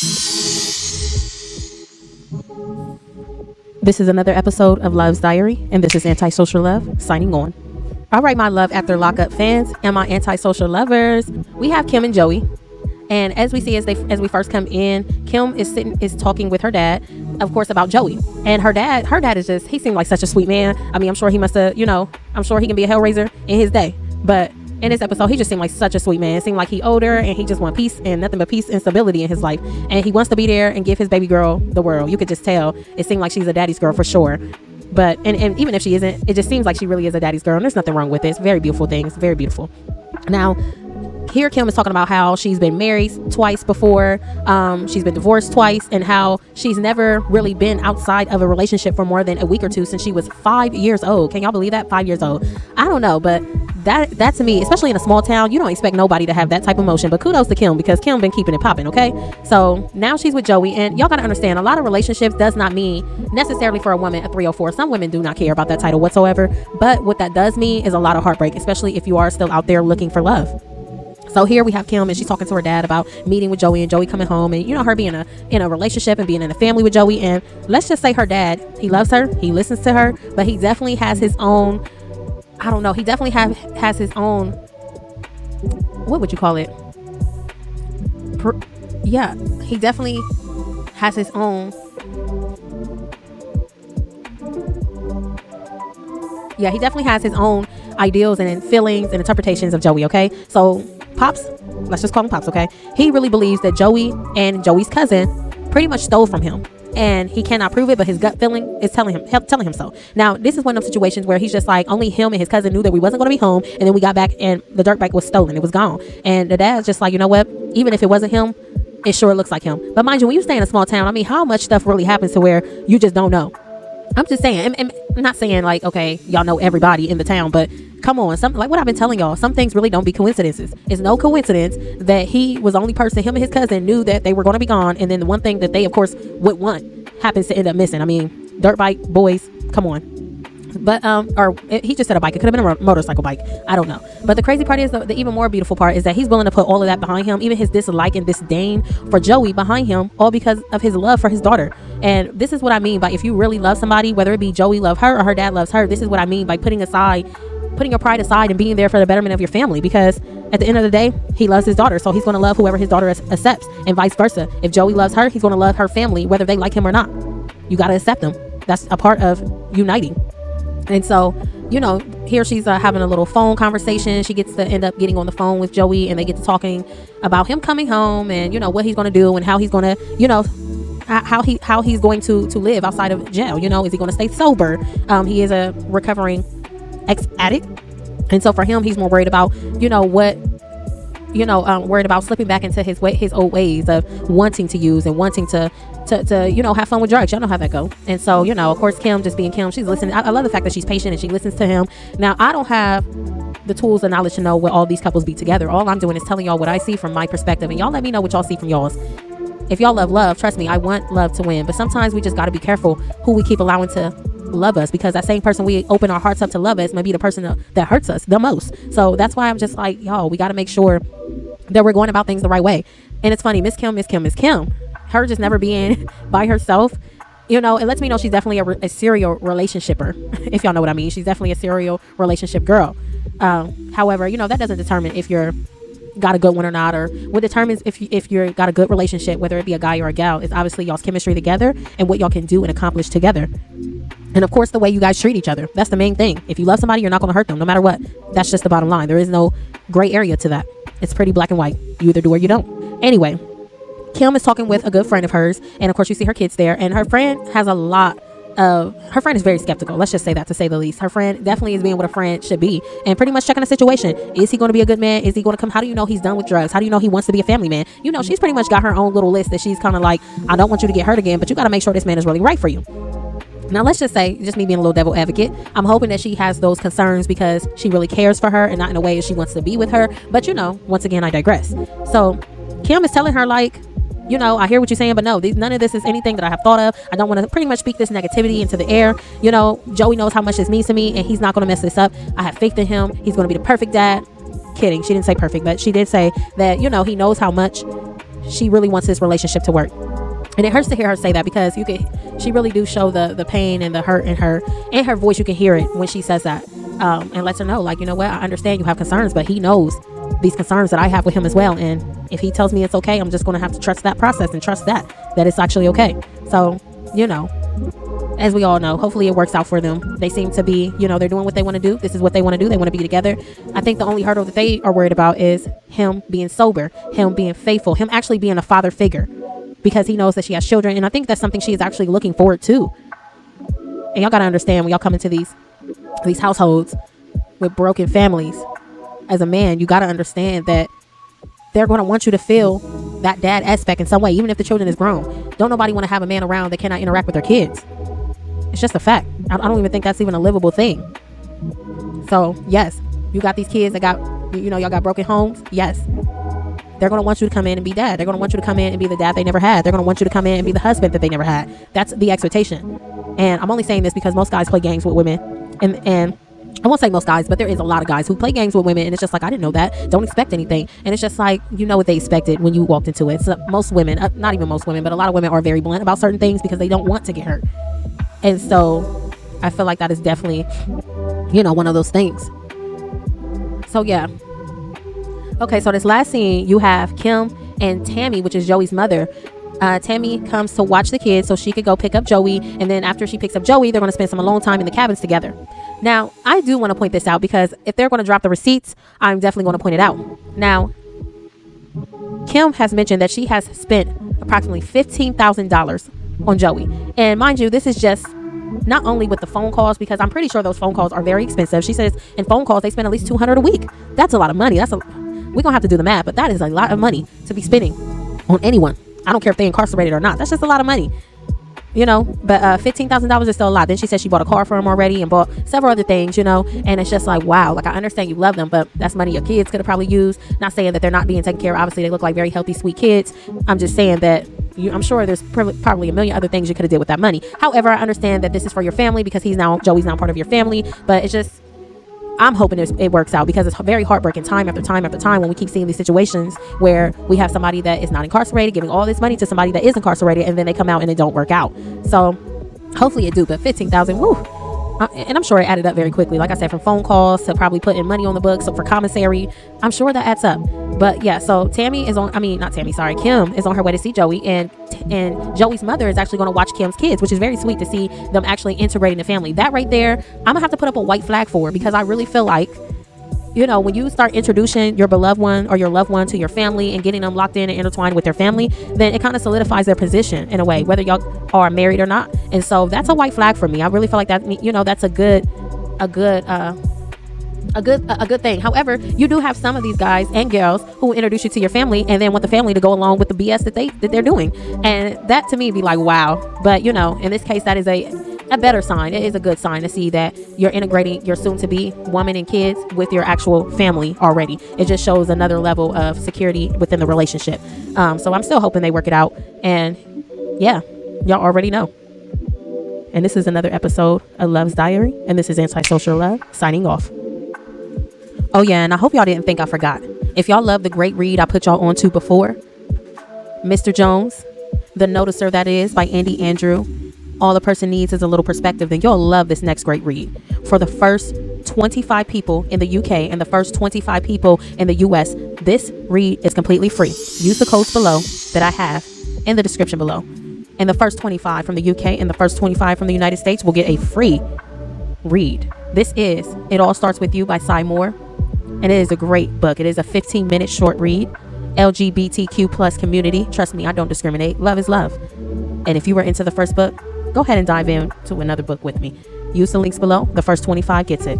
This is another episode of Love's Diary, and this is AntiSoSure Love signing on. All right, my Love After Lockup fans and my anti-social lovers, we have Kim and Joey. And as we see, as we first come in, Kim is talking with her dad, of course, about Joey. And her dad is just, he seemed like such a sweet man. I mean, I'm sure he must have, I'm sure he can be a hellraiser in his day. But in this episode, he just seemed like such a sweet man. It seemed like he older and he just want peace and nothing but peace and stability in his life. And he wants to be there and give his baby girl the world. You could just tell. It seemed like she's a daddy's girl for sure. But, and even if she isn't, it just seems like she really is a daddy's girl. And there's nothing wrong with it. It's very beautiful things. Very beautiful. Now, here Kim is talking about how she's been married twice before, she's been divorced twice, and how she's never really been outside of a relationship for more than a week or two since she was 5 years old. Can y'all believe that? 5 years old. I don't know, but that to me, especially in a small town, you don't expect nobody to have that type of emotion. But kudos to Kim, because Kim been keeping it popping. Okay, so now she's with Joey, and y'all gotta understand, a lot of relationships does not mean necessarily for a woman a 304. Some women do not care about that title whatsoever, but what that does mean is a lot of heartbreak, especially if you are still out there looking for love. So here we have Kim, and she's talking to her dad about meeting with Joey and Joey coming home, and her being in a relationship and being in a family with Joey. And let's just say her dad, he loves her, he listens to her, but he definitely has his own, I don't know, he definitely has his own, what would you call it? He definitely has his own, he definitely has his own ideals and feelings and interpretations of Joey. Okay, so Pops, let's just call him Pops, okay? He really believes that Joey and Joey's cousin pretty much stole from him, and he cannot prove it, but his gut feeling is telling him so. Now, this is one of those situations where he's just like, only him and his cousin knew that we wasn't going to be home, and then we got back and the dirt bike was stolen. It was gone. And the dad's just like, you know what? Even if it wasn't him, it sure looks like him. But mind you, when you stay in a small town, I mean, how much stuff really happens to where you just don't know? I'm just saying, and I'm not saying like, okay, y'all know everybody in the town, but come on, like what I've been telling y'all, some things really don't be coincidences. It's no coincidence that he was the only person, him and his cousin knew that they were going to be gone, and then the one thing that they of course would want happens to end up missing. I mean, dirt bike, boys, come on. But he just said a bike. It could have been a motorcycle bike. I don't know. But the crazy part is, the even more beautiful part is that he's willing to put all of that behind him, even his dislike and disdain for Joey behind him, all because of his love for his daughter. And this is what I mean by, if you really love somebody, whether it be Joey love her or her dad loves her, this is what I mean by putting your pride aside and being there for the betterment of your family. Because at the end of the day, he loves his daughter, so he's going to love whoever his daughter accepts, and vice versa. If Joey loves her, he's going to love her family, whether they like him or not. You got to accept them. That's a part of uniting. And so, here she's having a little phone conversation. She gets to end up getting on the phone with Joey, and they get to talking about him coming home and, what he's going to do and how he's going to, how he's going to live outside of jail. Is he going to stay sober? He is a recovering ex-addict. And so for him, he's more worried about, worried about slipping back into his old ways of wanting to use and wanting to have fun with drugs. Y'all know how that go. And so, of course, Kim just being Kim, she's listening. I love the fact that she's patient and she listens to him. Now, I don't have the tools and knowledge to know what all these couples be together. All I'm doing is telling y'all what I see from my perspective, and y'all let me know what y'all see from y'all's. If y'all love, trust me, I want love to win. But sometimes we just got to be careful who we keep allowing to love us, because that same person we open our hearts up to love us may be the person that hurts us the most. So that's why I'm just like, y'all, we got to make sure that we're going about things the right way. And it's funny, Miss Kim, her just never being by herself, it lets me know she's definitely a serial relationshipper, if y'all know what I mean. She's definitely a serial relationship girl. However, that doesn't determine if you're got a good one or not, or what determines if you're got a good relationship, whether it be a guy or a gal, is obviously y'all's chemistry together and what y'all can do and accomplish together. And of course, the way you guys treat each other. That's the main thing. If you love somebody, you're not going to hurt them no matter what. That's just the bottom line. There is no gray area to that. It's pretty black and white. You either do or you don't. Anyway, Kim is talking with a good friend of hers, and of course you see her kids there, and her friend has her friend is very skeptical. Let's just say that, to say the least. Her friend definitely is being what a friend should be, and pretty much checking the situation. Is he going to be a good man? Is he going to come? How do you know he's done with drugs? How do you know he wants to be a family man? She's pretty much got her own little list that she's kind of like, I don't want you to get hurt again, but you got to make sure this man is really right for you. Now, let's just say, just me being a little devil advocate, I'm hoping that she has those concerns because she really cares for her, and not in a way that she wants to be with her. But, once again, I digress. So Kim is telling her, like, I hear what you're saying, but no, none of this is anything that I have thought of. I don't want to pretty much speak this negativity into the air. Joey knows how much this means to me, and he's not going to mess this up. I have faith in him. He's going to be the perfect dad. Kidding. She didn't say perfect, but she did say that, he knows how much she really wants this relationship to work. And it hurts to hear her say that, because she really do show the pain and the hurt in her voice. You can hear it when she says that, and lets her know, like, you know what, I understand you have concerns, but he knows these concerns that I have with him as well. And if he tells me it's okay, I'm just going to have to trust that process and trust that it's actually okay. So, you know, as we all know, hopefully it works out for them. They seem to be, you know, they're doing what they want to do. This is what they want to do. They want to be together. I think the only hurdle that they are worried about is him being sober, him being faithful, him actually being a father figure, because he knows that she has children. And I think that's something she is actually looking forward to. And y'all got to understand, when y'all come into these households with broken families, as a man, you got to understand that they're going to want you to feel that dad aspect in some way, even if the children is grown. Don't nobody want to have a man around that cannot interact with their kids. It's just a fact. I don't even think that's even a livable thing. So yes, you got these kids that got, you know, y'all got broken homes. Yes, they're going to want you to come in and be dad. They're going to want you to come in and be the dad they never had. They're going to want you to come in and be the husband that they never had. That's the expectation. And I'm only saying this because most guys play games with women, and I won't say most guys, but there is a lot of guys who play games with women, and it's just like, I didn't know that. Don't expect anything. And it's just like, you know what they expected when you walked into it. So most women, not even most women, but a lot of women are very blunt about certain things because they don't want to get hurt. And so I feel like that is definitely, you know, one of those things. So yeah. Okay, so this last scene, you have Kim and Tammy, which is Joey's mother. Tammy comes to watch the kids so she could go pick up Joey, and then after she picks up Joey, they're going to spend some alone time in the cabins together. Now, I do want to point this out, because if they're going to drop the receipts, I'm definitely going to point it out. Now, Kim has mentioned that she has spent approximately $15,000 on Joey. And mind you, this is just not only with the phone calls, because I'm pretty sure those phone calls are very expensive. She says in phone calls, they spend at least $200 a week. That's a lot of money. We're going to have to do the math, but that is a lot of money to be spending on anyone. I don't care if they're incarcerated or not. That's just a lot of money, you know. But $15,000 is still a lot. Then she said she bought a car for him already and bought several other things, you know. And it's just like, wow, like, I understand you love them, but that's money your kids could have probably used. Not saying that they're not being taken care of. Obviously, they look like very healthy, sweet kids. I'm just saying that I'm sure there's probably a million other things you could have did with that money. However, I understand that this is for your family, because Joey's now part of your family. But it's just, I'm hoping it works out, because it's very heartbreaking time after time after time when we keep seeing these situations where we have somebody that is not incarcerated giving all this money to somebody that is incarcerated, and then they come out and it don't work out. So hopefully it do, but $15,000, woo. And I'm sure it added up very quickly. Like I said, from phone calls to probably putting money on the books, so for commissary, I'm sure that adds up. But yeah, so Kim is on her way to see Joey, and Joey's mother is actually going to watch Kim's kids, which is very sweet to see them actually integrating the family. That right there, I'm gonna have to put up a white flag for, because I really feel like, you know, when you start introducing your beloved one or your loved one to your family and getting them locked in and intertwined with their family, then it kind of solidifies their position in a way, whether y'all are married or not. And so that's a white flag for me. I really feel like that, you know, that's a good thing. However, you do have some of these guys and girls who introduce you to your family and then want the family to go along with the BS that they're doing. And that to me be like, wow. But you know, in this case, that is a better sign. It is a good sign to see that you're integrating your soon-to-be woman and kids with your actual family already. It just shows another level of security within the relationship. So I'm still hoping they work it out. And yeah, y'all already know. And this is another episode of Love's Diary. And this is AntiSoSure Love signing off. Oh yeah, and I hope y'all didn't think I forgot. If y'all love the great read I put y'all on to before, Mr. Jones, The Noticer, that is, by Andy Andrew, All a Person Needs is a Little Perspective, then you'll love this next great read. For the first 25 people in the UK and the first 25 people in the US, this read is completely free. Use the codes below that I have in the description below. And the first 25 from the UK and the first 25 from the United States will get a free read. This is It All Starts With You by Cy Moore. And it is a great book. It is a 15-minute short read. LGBTQ plus community. Trust me, I don't discriminate. Love is love. And if you were into the first book, go ahead and dive into another book with me. Use the links below. The first 25 gets it.